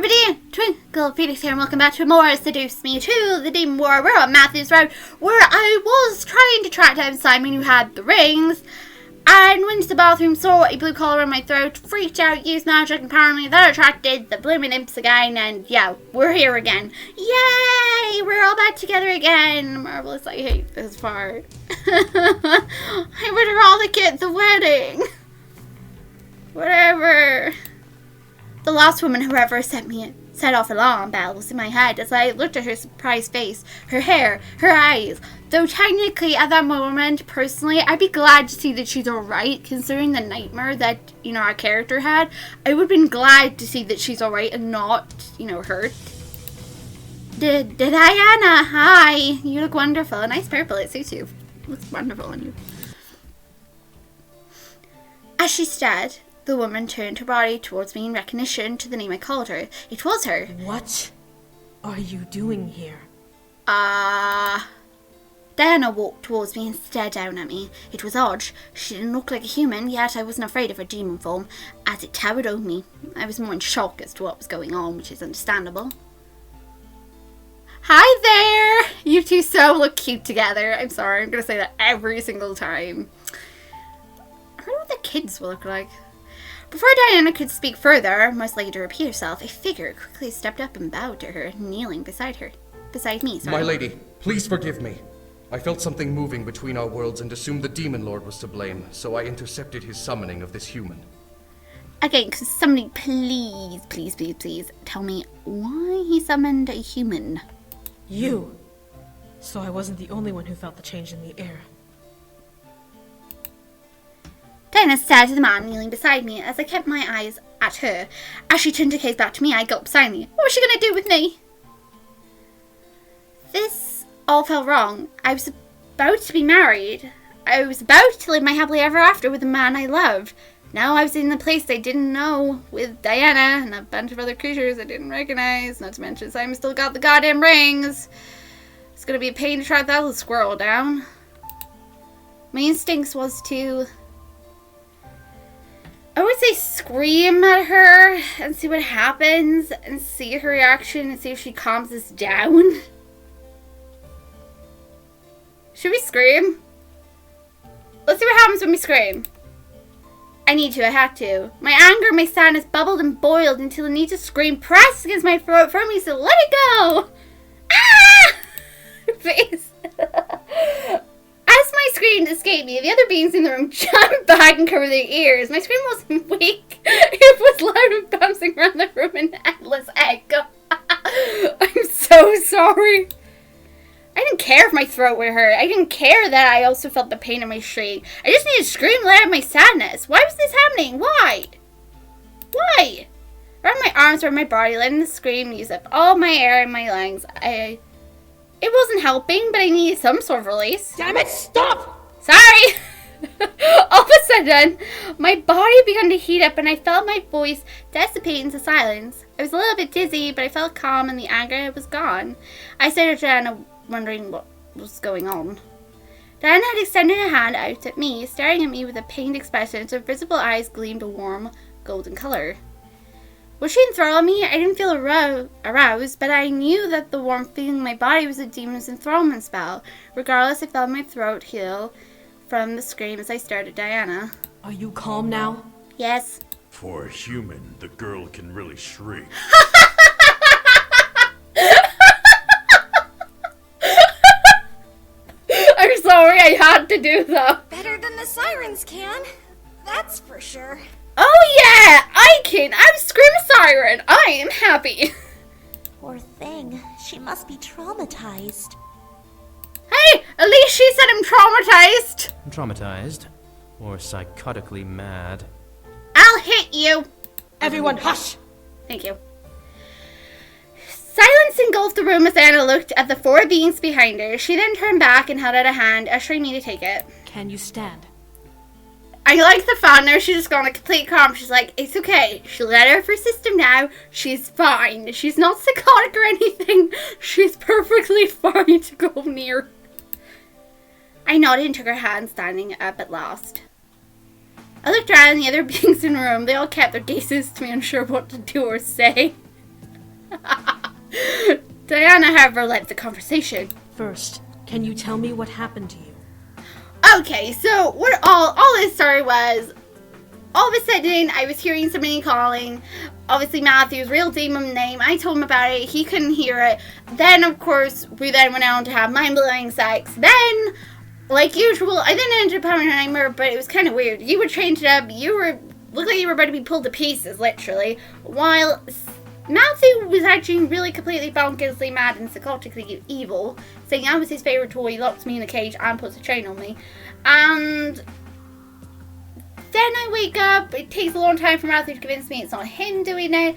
everybody, TwinklePhoenix here and welcome back to more Seduce Me to the Demon War. We're on Matthew's Road, where I was trying to track down Simon, who had the rings, and went to the bathroom, saw a blue collar on my throat, freaked out, used magic, and apparently that attracted the blooming imps again, and yeah, we're here again. Yay! We're all back together again. Marvelous, I hate this part. I would rather get the wedding. Whatever. The last woman, however, set off alarm bells in my head as I looked at her surprised face, her hair, her eyes. Though technically at that moment, personally, I'd be glad to see that she's alright, considering the nightmare that, our character had. I would have been glad to see that she's alright and not, hurt. Diana, hi. You look wonderful. A nice purple, it suits you. It looks wonderful on you. As she stared, the woman turned her body towards me in recognition to the name I called her. It was her. What are you doing here? Diana walked towards me and stared down at me. It was odd. She didn't look like a human, yet I wasn't afraid of her demon form, as it towered over me. I was more in shock as to what was going on, which is understandable. Hi there! You two so look cute together. I'm sorry, I'm going to say that every single time. I wonder what the kids will look like. Before Diana could speak further, most likely to repeat herself, a figure quickly stepped up and bowed to her, kneeling beside me. My lady, please forgive me. I felt something moving between our worlds and assumed the Demon Lord was to blame, so I intercepted his summoning of this human. Again, could somebody please tell me why he summoned a human? You. So I wasn't the only one who felt the change in the air. Diana stared at the man kneeling beside me as I kept my eyes at her. As she turned her gaze back to me, I gulped silently. What was she going to do with me? This all felt wrong. I was about to be married. I was about to live my happily ever after with the man I loved. Now I was in a place I didn't know with Diana and a bunch of other creatures I didn't recognize. Not to mention Simon still got the goddamn rings. It's going to be a pain to track that little squirrel down. My instincts was to... I would say scream at her and see what happens and see her reaction and see if she calms us down. Should we scream? Let's see what happens when we scream. I need to, I have to. My anger, my sadness bubbled and boiled until the need to scream pressed against my throat for me, so let it go! Ah! Face. As my scream escaped me, the other beings in the room jumped back and covered their ears. My scream wasn't weak. It was loud and bouncing around the room in endless echo. I'm so sorry. I didn't care if my throat would hurt. I didn't care that I also felt the pain in my shriek. I just needed to scream loud my sadness. Why was this happening? Why? Why? Around my arms, around my body, letting the scream use up all my air in my lungs. It wasn't helping, but I needed some sort of release. Damn it, stop! Sorry! All of a sudden, my body began to heat up and I felt my voice dissipate into silence. I was a little bit dizzy, but I felt calm and the anger was gone. I stared at Diana, wondering what was going on. Diana had extended a hand out at me, staring at me with a pained expression. Her visible eyes gleamed a warm, golden color. Was she enthralling me? I didn't feel aroused, but I knew that the warm feeling in my body was a demon's enthrallment spell. Regardless, I felt my throat heal from the scream as I stared at Diana. Are you calm now? Yes. For a human, the girl can really shriek. I'm sorry, I had to do that. Better than the sirens can. That's for sure. Oh yeah, I can. I'm Scream Siren. I am happy. Poor thing. She must be traumatized. Hey, at least she said I'm traumatized. Traumatized? Or psychotically mad? I'll hit you. Everyone, hush! Thank you. Silence engulfed the room as Anna looked at the four beings behind her. She then turned back and held out a hand, ushering me to take it. Can you stand? I like the fact now she's just gone a complete calm. She's like, it's okay. She'll let out of her system now. She's fine. She's not psychotic or anything. She's perfectly fine to go near. I nodded and took her hand, standing up at last. I looked around the other beings in the room. They all kept their gazes to me, unsure what to do or say. Diana, however, led the conversation. First, can you tell me what happened to you? Okay, so what all this story was, all of a sudden I was hearing somebody calling. Obviously Matthew's real demon name. I told him about it. He couldn't hear it. Then, of course, we then went on to have mind-blowing sex. Then, like usual, I then ended up having a nightmare, but it was kind of weird. You were changed up. Looked like you were about to be pulled to pieces, literally. While Matthew was actually really completely bonkersly mad and psychotically evil, saying I was his favorite toy, locks me in a cage and puts a chain on me. And then I wake up. It takes a long time for Matthew to convince me it's not him doing it.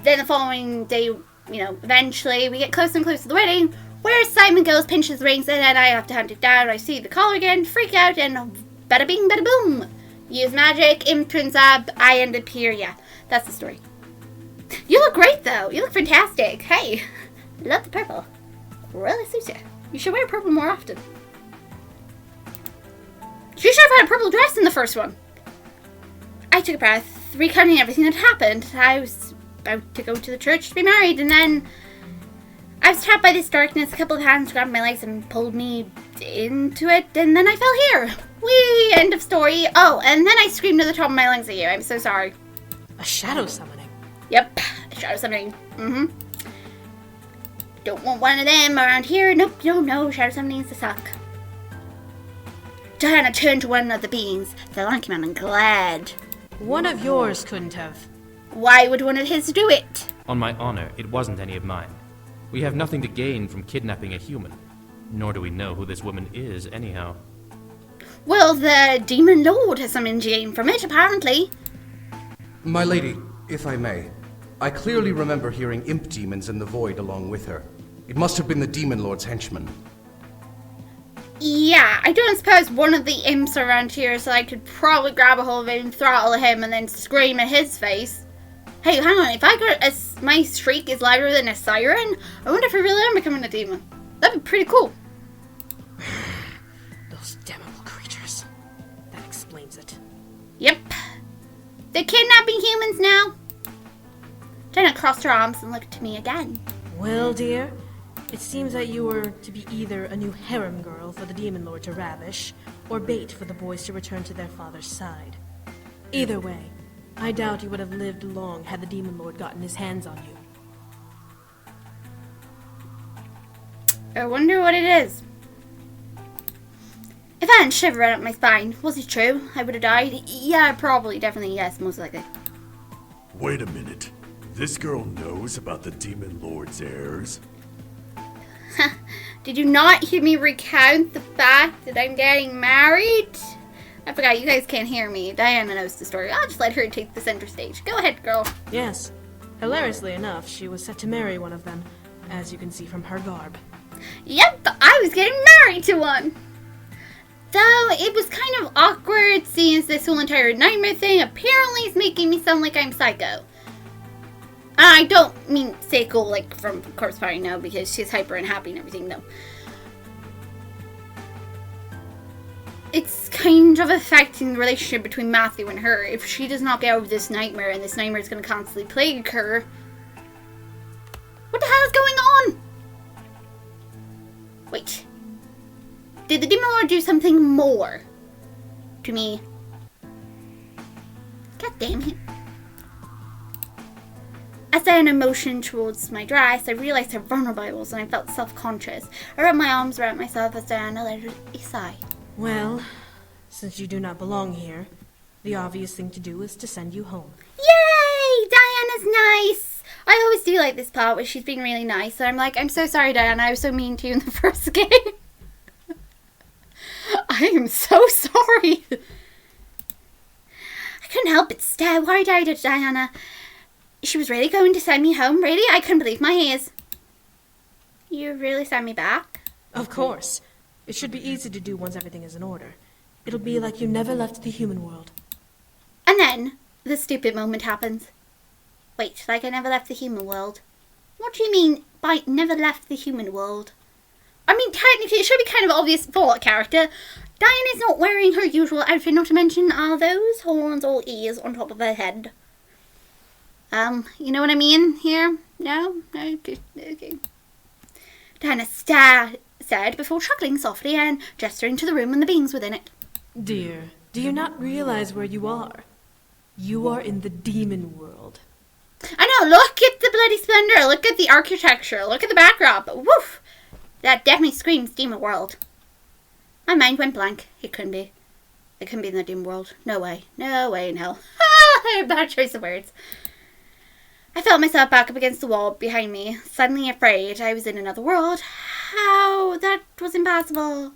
Then the following day, eventually we get closer and closer to the wedding, where Simon goes, pinches the rings, and then I have to hunt it down. I see the collar again, freak out, and bada bing, bada boom. Use magic, imp turns up, I end up here. Yeah, that's the story. You look great, though. You look fantastic. Hey, love the purple. Really suits you. You should wear purple more often. She should have had a purple dress in the first one. I took a breath, recounting everything that happened. I was about to go to the church to be married, and then I was trapped by this darkness. A couple of hands grabbed my legs and pulled me into it, and then I fell here. Whee! End of story. Oh, and then I screamed at the top of my lungs at you. I'm so sorry. A shadow summoning? Yep, shadow summoning. Don't want one of them around here. Nope, no, shadow summoning's the suck. Diana turned to one of the beings. They're like him, and I'm glad. One of yours couldn't have. Why would one of his do it? On my honor, it wasn't any of mine. We have nothing to gain from kidnapping a human. Nor do we know who this woman is, anyhow. Well, the Demon Lord has some gain from it, apparently. My lady, if I may, I clearly remember hearing imp demons in the void along with her. It must have been the Demon Lord's henchmen. Yeah, I don't suppose one of the imps around here, so I could probably grab a hold of him, throttle him, and then scream at his face. Hey, hang on, if I got my shriek is louder than a siren, I wonder if I really am becoming a demon. That'd be pretty cool. Those damnable creatures. That explains it. Yep. They're kidnapping humans now. Diana crossed her arms and looked to me again. Well, dear, it seems that you were to be either a new harem girl for the Demon Lord to ravish, or bait for the boys to return to their father's side. Either way, I doubt you would have lived long had the Demon Lord gotten his hands on you. I wonder what it is. If I hadn't shivered up my spine, was it true? I would have died? Yeah, probably, definitely, yes, most likely. Wait a minute. This girl knows about the Demon Lord's heirs? Did you not hear me recount the fact that I'm getting married? I forgot, you guys can't hear me. Diana knows the story. I'll just let her take the center stage. Go ahead, girl. Yes. Hilariously enough, she was set to marry one of them, as you can see from her garb. Yep, I was getting married to one. Though it was kind of awkward seeing this whole entire nightmare thing apparently is making me sound like I'm psycho. I don't mean psycho like from Corpse Party, no, because she's hyper and happy and everything, no. It's kind of affecting the relationship between Matthew and her. If she does not get over this nightmare and this nightmare is going to constantly plague her, what the hell is going on? Wait. Did the Demon Lord do something more to me? God damn it. As I had a motion towards my dress, I realized how vulnerable I was and I felt self-conscious. I wrapped my arms around myself as Diana let a sigh. Well, since you do not belong here, the obvious thing to do is to send you home. Yay! Diana's nice! I always do like this part where she's being really nice. And I'm like, I'm so sorry, Diana. I was so mean to you in the first game. I am so sorry. I couldn't help but stare wide-eyed at Diana. She was really going to send me home. Really? I couldn't believe my ears. You really sent me back? Of course. It should be easy to do once everything is in order. It'll be like you never left the human world. And then, the stupid moment happens. Wait, like I never left the human world? What do you mean by never left the human world? I mean, technically, it should be kind of obvious for a character. Diana's not wearing her usual outfit, not to mention all those horns or ears on top of her head. You know what I mean here? No? Okay. Diana said before chuckling softly and gesturing to the room and the beings within it. Dear, do you not realize where you are? You are in the demon world. I know, look at the bloody splendor, look at the architecture, look at the backdrop. Woof! That definitely screams demon world. My mind went blank. It couldn't be. It couldn't be in the demon world. No way. No way in hell. Bad choice of words. I felt myself back up against the wall behind me, suddenly afraid I was in another world. How? That was impossible.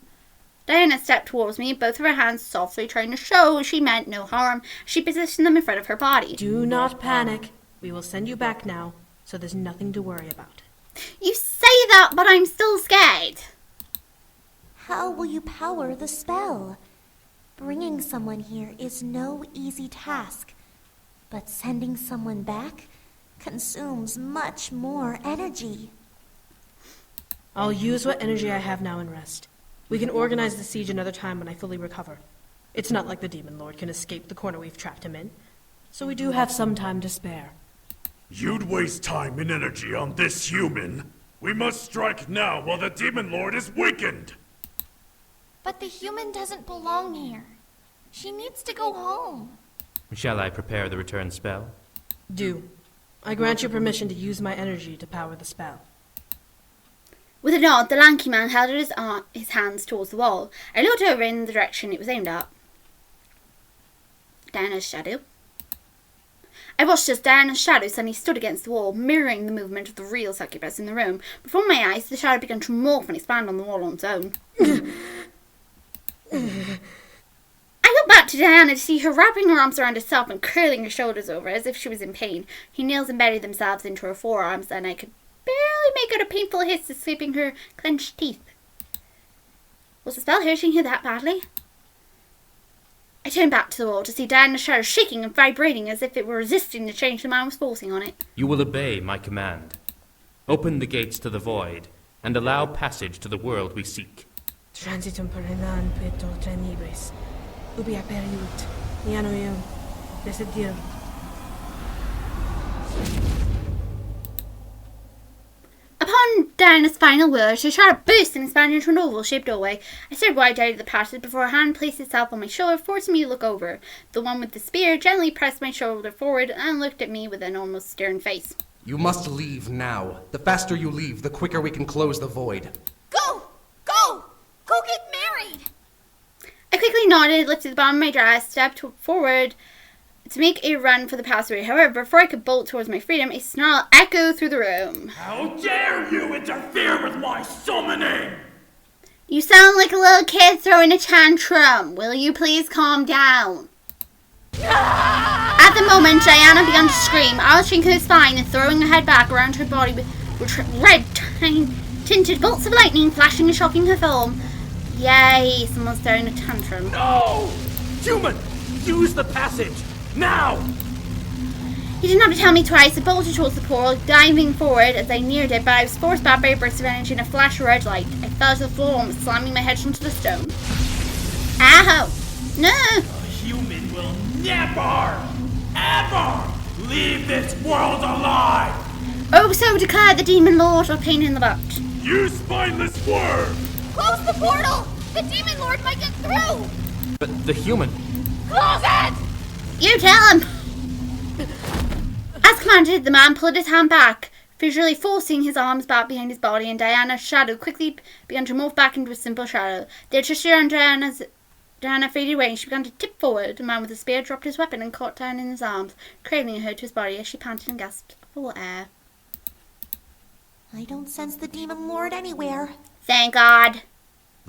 Diana stepped towards me, both of her hands softly trying to show she meant no harm. She positioned them in front of her body. Do not panic. We will send you back now, so there's nothing to worry about. You say that, but I'm still scared. How will you power the spell? Bringing someone here is no easy task, but sending someone back consumes much more energy. I'll use what energy I have now and rest. We can organize the siege another time when I fully recover. It's not like the Demon Lord can escape the corner we've trapped him in, so we do have some time to spare. You'd waste time and energy on this human. We must strike now while the Demon Lord is weakened. But the human doesn't belong here. She needs to go home. Shall I prepare the return spell? Do. I grant you permission to use my energy to power the spell. With a nod, the lanky man held out his hands towards the wall. I looked over in the direction it was aimed at. Diana's shadow. I watched as Diana's shadow suddenly stood against the wall, mirroring the movement of the real succubus in the room. Before my eyes, the shadow began to morph and expand on the wall on its own. I looked back to Diana to see her wrapping her arms around herself and curling her shoulders over as if she was in pain. Her nails embedded themselves into her forearms, and I could barely make out a painful hiss escaping her clenched teeth. Was the spell hurting her that badly? I turned back to the wall to see Diana's shadow shaking and vibrating as if it were resisting the change the man was forcing on it. You will obey my command. Open the gates to the void, and allow passage to the world we seek. Transitum per renan peto tranibris. Ubi aperiut. Iano ium. Desidir. Upon Diana's final words, her shadow burst and expanded into an oval-shaped doorway. I stared wide-eyed at the passage before a hand placed itself on my shoulder, forcing me to look over. The one with the spear gently pressed my shoulder forward and looked at me with an almost stern face. You must leave now. The faster you leave, the quicker we can close the void. Go! Go! Go get married! I quickly nodded, lifted the bottom of my dress, stepped forward to make a run for the passageway. However, before I could bolt towards my freedom, a snarl echoed through the room. How dare you interfere with my summoning! You sound like a little kid throwing a tantrum. Will you please calm down? At the moment, Diana began to scream, arching her spine and throwing her head back around her body with red tinted bolts of lightning flashing and shocking her form. Yay, someone's throwing a tantrum. No! Human! Use the passage! Now! He didn't have to tell me twice. I bolted towards the portal, diving forward as I neared it, but I was forced back by a burst of energy and a flash of red light. I fell to the floor and was slamming my head onto the stone. Ow! No! A human will never, ever leave this world alive! Oh, so declared the Demon Lord, a pain in the butt. You spineless worm! Close the portal! The Demon Lord might get through! But the human... Close it! You tell him! As commanded, the man pulled his hand back, visually forcing his arms back behind his body, and Diana's shadow quickly began to morph back into a simple shadow. The electricity around Diana faded away, and she began to tip forward. The man with the spear dropped his weapon and caught Diana in his arms, cradling her to his body as she panted and gasped for air. I don't sense the Demon Lord anywhere. Thank God.